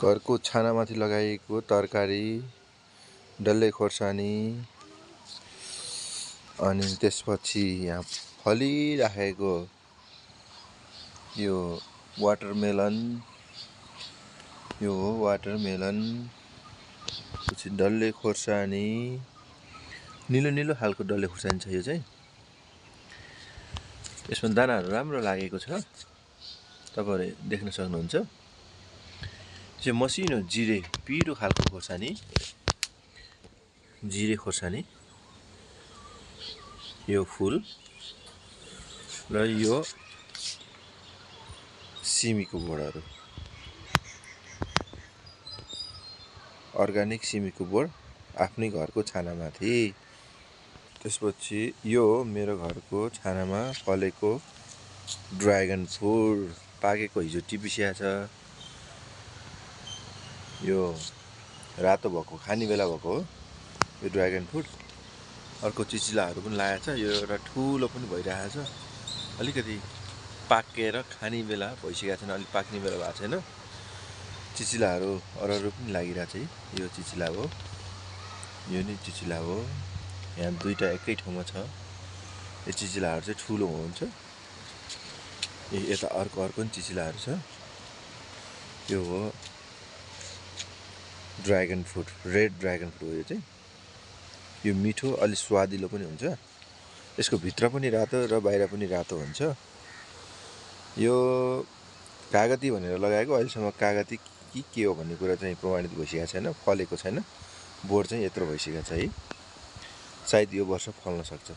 घरको छानामाथि लगाइएको तरकारी, डल्ले खोर्सानी, अनि त्यसपछि यहाँ फलिराखेको यो वाटरमेलन, यो हो वाटरमेलन। पछि डल्ले खोर्सानी, निलो निलो खालको डल्ले खोर्सानी छ यो चाहिँ। यसमा दानाहरू राम्रो लागेको छ, तपाईहरुले देख्न सक्नुहुन्छ। यो मसिनो जिरे पिरो खालको खोर्सानी, जिरे खोर्सानी, यो फुल र यो सिमीको बोटहरु, अर्गानिक सिमीको बोट आफ्नै घरको छानामाथि। त्यसपछि यो मेरो घरको छानामा फलेको ड्र्यागन फ्रुट, पाकेको हिजो टिपिसिया छ। यो रातो भएको खाने बेला भएको हो यो ड्र्यागन फ्रुट। अर्को चिचिलाहरू पनि लागेको छ, यो एउटा ठुलो पनि भइरहेको छ। अलिकति पाकेर खाने बेला भइसकेको छैन, अलि पाक्ने बेला भएको छैन। चिचिलाहरू अरू पनि लागिरहेको छ। यो चिचिला हो, यो नि चिचिला हो। यहाँ दुईटा एकै ठाउँमा छ। यो चिचिलाहरू चाहिँ ठुलो हुन्छ। यता अर्को पनि चिचिलाहरू छ। यो हो dragon fruit, red dragon fruit हो यो चाहिँ। यो मिठो, अलि स्वादिलो पनि हुन्छ। यसको भित्र पनि रातो र बाहिर पनि रातो हुन्छ। यो कागती भनेर लगाएको, अहिलेसम्म कागती के हो भन्ने कुरा चाहिँ प्रमाणित भइसकेको छैन, फलेको छैन। बोट चाहिँ यत्रो भइसकेको छ है, सायद यो वर्ष फल्न सक्छ।